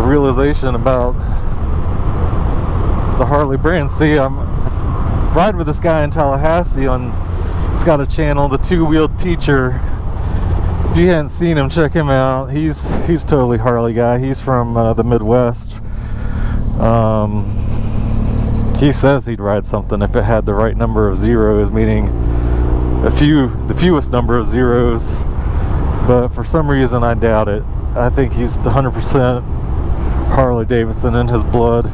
realization about the Harley brand. See, I'm riding with this guy in Tallahassee on, he's got a channel, the Two-Wheeled Teacher. If you hadn't seen him, check him out. He's totally Harley guy. He's from the Midwest. He says he'd ride something if it had the right number of zeros, meaning the fewest number of zeros. But for some reason, I doubt it. I think he's 100% Harley Davidson in his blood.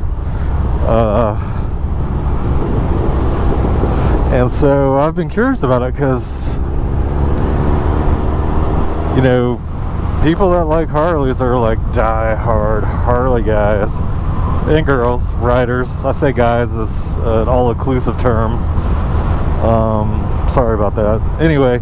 And so I've been curious about it because, you know, people that like Harleys are like die-hard Harley guys and girls, riders. I say guys is an all-inclusive term. Sorry about that. Anyway,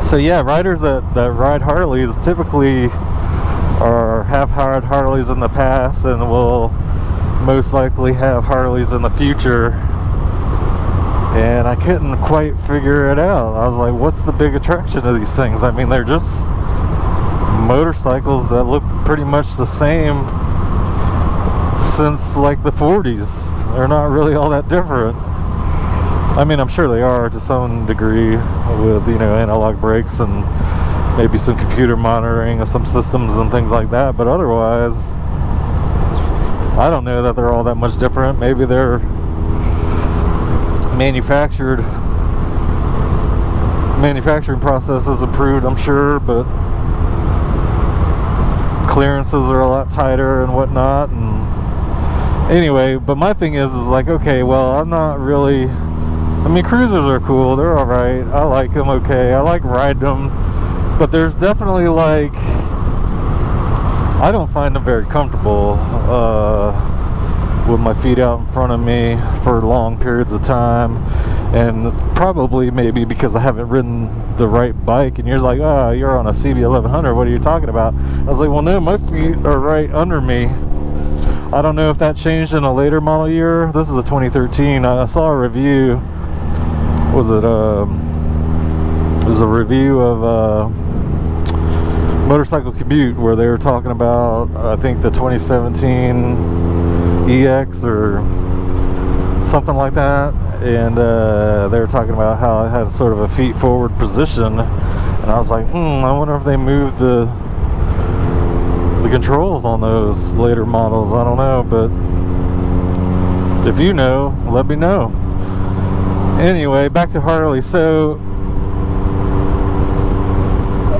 so yeah, riders that ride Harleys typically have had Harleys in the past and will most likely have Harleys in the future. And I couldn't quite figure it out. I was like, what's the big attraction of these things? I mean, they're just motorcycles that look pretty much the same since like the 40s. They're not really all that different. I mean, I'm sure they are to some degree with, you know, analog brakes and maybe some computer monitoring of some systems and things like that. But otherwise, I don't know that they're all that much different. Maybe they're manufacturing process is improved, I'm sure, but clearances are a lot tighter and whatnot. And anyway, but my thing is like, okay, well, I'm not really, I mean, cruisers are cool, they're all right, I like them, okay, I like riding them, but there's definitely like, I don't find them very comfortable with my feet out in front of me for long periods of time. And it's probably maybe because I haven't ridden the right bike. And you're like, oh, you're on a CB1100, what are you talking about? I was like, well, no, my feet are right under me. I don't know if that changed in a later model year. This is a 2013. I saw a review. It was a review of Motorcycle Commute where they were talking about, I think, the 2017 EX or something like that, and they were talking about how it had sort of a feet forward position, and I was like, I wonder if they moved the controls on those later models. I don't know, but if you know, let me know. Anyway, back to Harley. So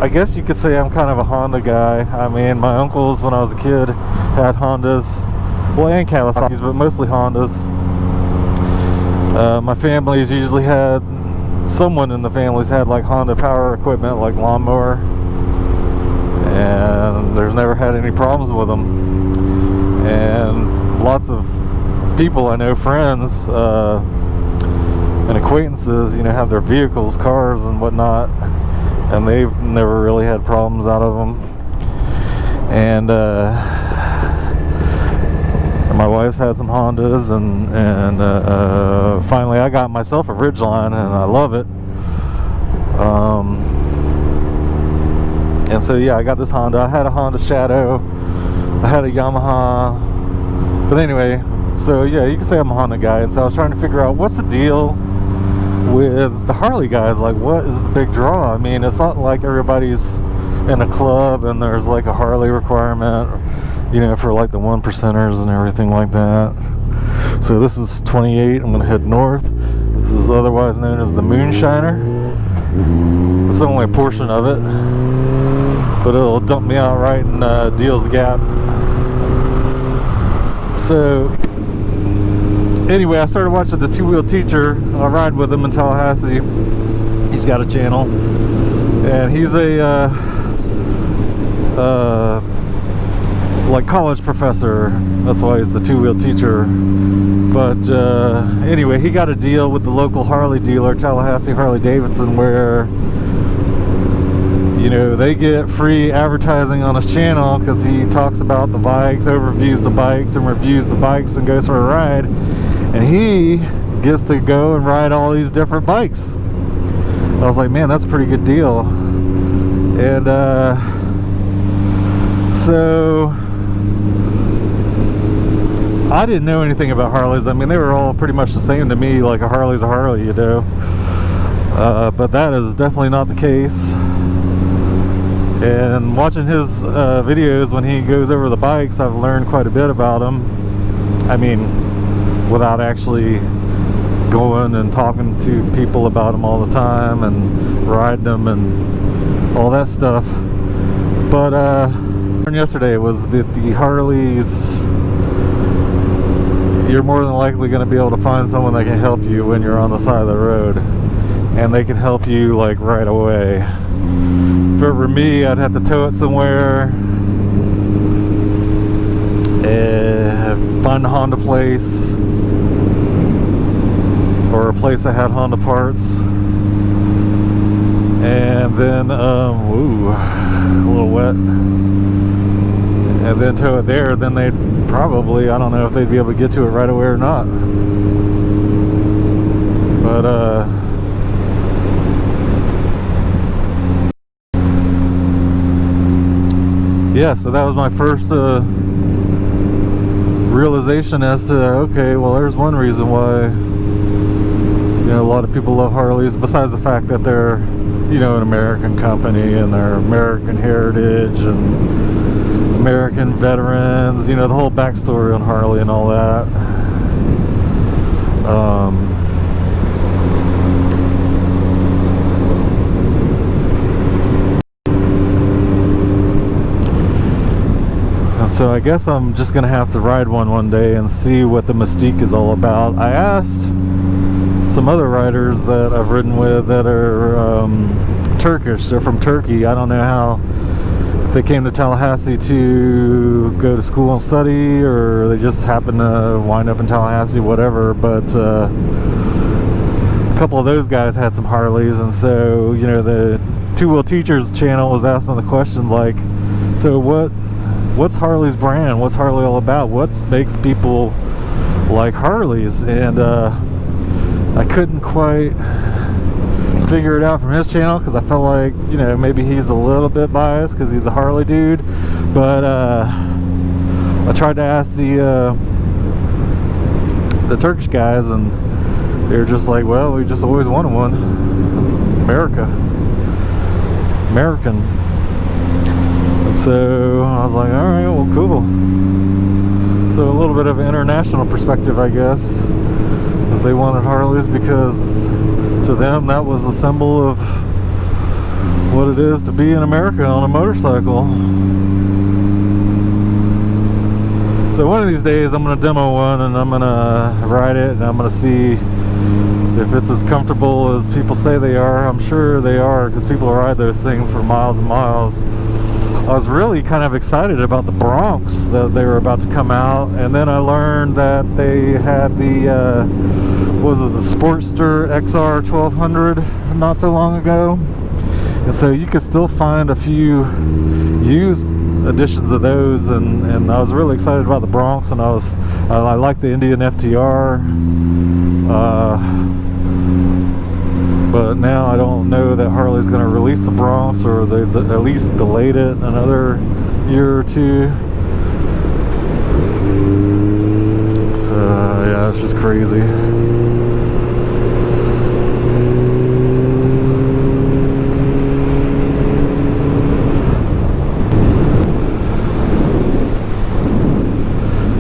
I guess you could say I'm kind of a Honda guy. I mean, my uncles when I was a kid had Hondas, well, and Kawasaki's, but mostly Hondas. My family's usually had, someone in the family's had like Honda power equipment, like lawnmower, and there's never had any problems with them. And lots of people I know, friends and acquaintances, you know, have their vehicles, cars and whatnot, and they've never really had problems out of them. And my wife's had some Hondas, and finally I got myself a Ridgeline, and I love it. And so yeah, I got this Honda. I had a Honda Shadow, I had a Yamaha, but anyway, so yeah, you can say I'm a Honda guy. And so I was trying to figure out what's the deal with the Harley guys. Like, what is the big draw? I mean, it's not like everybody's in a club and there's like a Harley requirement, you know, for like the 1%ers and everything like that. So this is 28. I'm gonna head north. This is otherwise known as the Moonshiner. It's only a portion of it, but it'll dump me out right in Deals Gap. So anyway, I started watching the Two-Wheel Teacher. I ride with him in Tallahassee. He's got a channel, and he's a like college professor. That's why he's the Two-Wheel Teacher. But anyway, he got a deal with the local Harley dealer, Tallahassee Harley Davidson, where, you know, they get free advertising on his channel because he talks about the bikes, overviews the bikes, and reviews the bikes, and goes for a ride. And he gets to go and ride all these different bikes. I was like, man, that's a pretty good deal. And So I didn't know anything about Harleys. I mean, they were all pretty much the same to me, like a Harley's a Harley, you know. But that is definitely not the case. And watching his videos when he goes over the bikes, I've learned quite a bit about them. I mean, without actually going and talking to people about them all the time and riding them and all that stuff. But yesterday was that the Harleys, you're more than likely going to be able to find someone that can help you when you're on the side of the road, and they can help you like right away. If it were me, I'd have to tow it somewhere, find a Honda place or a place that had Honda parts, and then ooh, a little wet, and then tow it there. Then they'd probably, I don't know if they'd be able to get to it right away or not, but yeah, so that was my first realization as to, okay, well, there's one reason why, you know, a lot of people love Harleys, besides the fact that they're, you know, an American company and they're American heritage and American veterans, you know, the whole backstory on Harley and all that. So I guess I'm just gonna have to ride one day and see what the mystique is all about. I asked some other riders that I've ridden with that are Turkish. They're from Turkey. I don't know how, if they came to Tallahassee to go to school and study, or they just happened to wind up in Tallahassee, whatever. But a couple of those guys had some Harleys, and so, you know, the Two Wheel Teachers channel was asking the question like, so what's Harley's brand? What's Harley all about? What makes people like Harleys? And I couldn't quite figure it out from his channel, because I felt like, you know, maybe he's a little bit biased because he's a Harley dude. But I tried to ask the Turkish guys, and they were just like, well, we just always wanted one. It's American. So I was like, all right, well, cool. So a little bit of an international perspective, I guess, because they wanted Harleys because to them that was a symbol of what it is to be in America on a motorcycle. So one of these days I'm going to demo one, and I'm going to ride it, and I'm going to see if it's as comfortable as people say they are. I'm sure they are, because people ride those things for miles and miles. I was really kind of excited about the Bronx that they were about to come out, and then I learned that they had the what was it, the Sportster XR 1200 not so long ago, and so you could still find a few used editions of those, and I was really excited about the Bronx, and I like the Indian FTR, but now I don't know that Harley's going to release the Bronx, or they at least delayed it another year or two. So yeah, it's just crazy.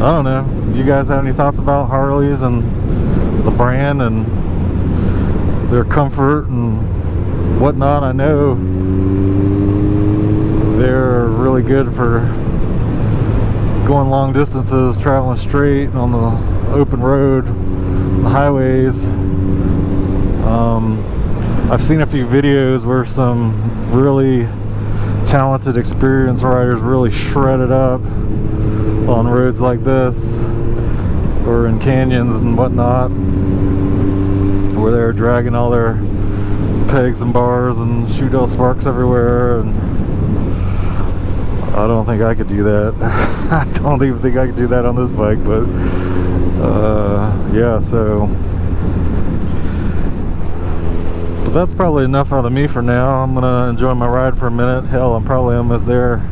I don't know. You guys have any thoughts about Harleys and the brand and their comfort and whatnot? I know they're really good for going long distances, traveling straight on the open road, the highways. I've seen a few videos where some really talented, experienced riders really shred it up on roads like this, or in canyons and whatnot, where they're dragging all their pegs and bars and shoot all sparks everywhere. And I don't think I could do that. I don't even think I could do that on this bike, but yeah, so but that's probably enough out of me for now. I'm gonna enjoy my ride for a minute. Hell, I'm probably almost there.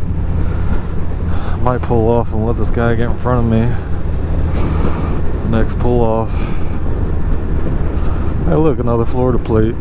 Might pull off and let this guy get in front of me. Next pull off. Hey, look, another Florida plate.